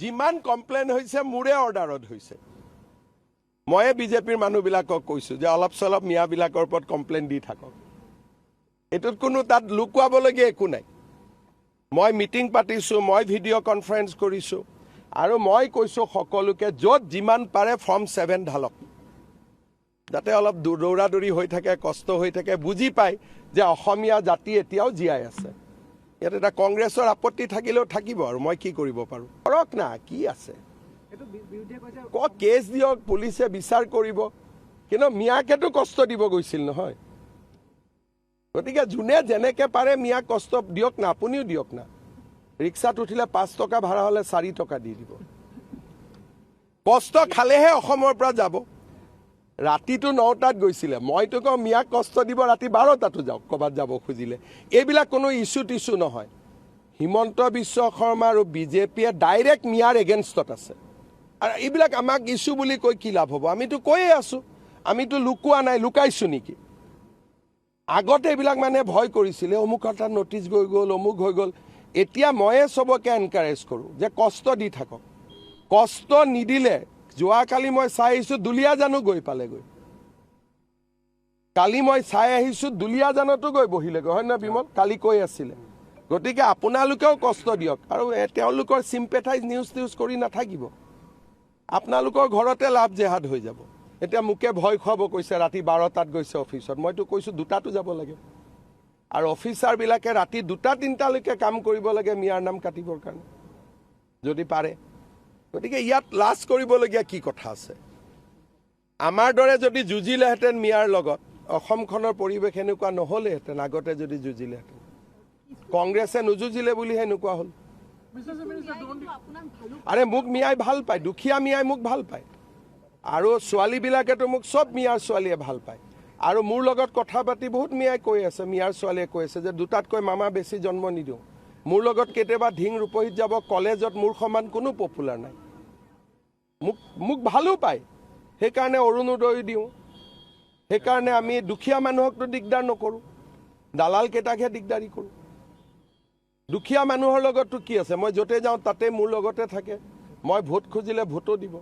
যিমান কমপ্লেইন হৈছে মোৰে অৰ্ডাৰত হৈছে ময়ে বিজেপিৰ মানুহবিলাকক কৈছোঁ যে অলপ চলপ মিয়াবিলাকৰ ওপৰত কমপ্লেইন দি থাকক এটোত কোনো তাত লুকুৱাবলগীয়া একো নাই মই মিটিং পাতিছোঁ মই ভিডিঅ' কনফাৰেন্স কৰিছোঁ আৰু মই কৈছোঁ সকলোকে য'ত যিমান পাৰে ফৰ্ম 7 ঢালক যাতে অলপ দৌৰা-দৌৰি হৈ থাকে কষ্ট হৈ থাকে বুজি পায় যে অসমীয়া জাতি এতিয়াও জীয়াই আছে ইয়াত এটা কংগ্ৰেছৰ আপত্তি থাকিলেও থাকিব আৰু মই কি কৰিব পাৰোঁ কৰক না কি আছে কেছ দিয়ক পুলিচে বিচাৰ কৰিব কিন্তু মিয়াকেতো কষ্ট দিব গৈছিল নহয় গতিকে যোনে যেনেকৈ পাৰে মিয়াক কষ্ট দিয়ক না আপুনিও দিয়ক না ৰিক্সাত উঠিলে 5 টকা ভাড়া হ'লে 4 টকা দি দিব কষ্ট খালেহে অসমৰ পৰা যাব ৰাতিটো 9টাত গৈছিলে মইতো কওঁ মিয়াক কষ্ট দিব ৰাতি 12টাতো যাওক ক'ৰবাত যাব খুজিলে এইবিলাক কোনো ইছ্যু টিছ্যু নহয় হিমন্ত বিশ্ব শৰ্মা আৰু বিজেপিয়ে ডাইৰেক্ট মিয়াৰ এগেইনষ্টত আছে আৰু এইবিলাক আমাক ইছ্যু বুলি কৈ কি লাভ হ'ব আমিতো কৈয়ে আছোঁ আমিতো লুকুৱা নাই লুকাইছোঁ নেকি আগতে এইবিলাক মানে ভয় কৰিছিলে অমুক এটা নটিচ গৈ গ'ল অমুক হৈ গ'ল এতিয়া ময়ে চবকে এনকাৰেজ কৰোঁ যে কষ্ট দি থাকক কষ্ট নিদিলে যোৱাকালি মই চাই আহিছোঁ দুলীয়াজানো গৈ পালেগৈ কালি মই চাই আহিছোঁ দুলীয়াজানতো গৈ বহিলেগৈ হয় নহয় বিমল কালি কৈ আছিলে গতিকে আপোনালোকেও কষ্ট দিয়ক আৰু তেওঁলোকৰ চিম্পেথাইজ নিউজ কৰি নাথাকিব আপোনালোকৰ ঘৰতে লাভ জেহাদ হৈ যাব এতিয়া মোকে ভয় খুৱাব কৈছে ৰাতি 12টাত গৈছে অফিচত মইতো কৈছোঁ 2টাতো যাব লাগে আৰু অফিচাৰবিলাকে ৰাতি 2টা-3টালৈকে কাম কৰিব লাগে মিয়াৰ নাম কাটিবৰ কাৰণে যদি পাৰে গতিকে ইয়াত লাজ কৰিবলগীয়া কি কথা আছে আমাৰ দৰে যদি যুঁজিলেহেঁতেন মিয়াৰ লগত অসমখনৰ পৰিৱেশ এনেকুৱা নহ'লেহেঁতেন আগতে যদি যুঁজিলেহেঁতেন কংগ্ৰেছে নুযুঁজিলে বুলি এনেকুৱা হ'ল আৰে মোক মিয়াই ভাল পায় দুখীয়া মিয়াই মোক ভাল পায় আৰু ছোৱালীবিলাকেতো মোক চব মিয়াৰ ছোৱালীয়ে ভাল পায় আৰু মোৰ লগত কথা পাতি বহুত মিয়াই কৈ আছে মিয়াৰ ছোৱালীয়ে কৈ আছে যে 2টাতকৈ মামা বেছি জন্ম নিদিওঁ মোৰ লগত কেতিয়াবা ঢিং ৰূপহীত যাব কলেজত মোৰ সমান কোনো পপুলাৰ নাই মোক ভালো পায় সেইকাৰণে অৰুণোদয় দিওঁ সেইকাৰণে আমি দুখীয়া মানুহকতো দিগদাৰ নকৰোঁ দালালকেইটাকহে দিগদাৰী কৰোঁ দুখীয়া মানুহৰ লগততো কি আছে মই য'তে যাওঁ তাতে মোৰ লগতে থাকে মই ভোট খুজিলে ভোটো দিব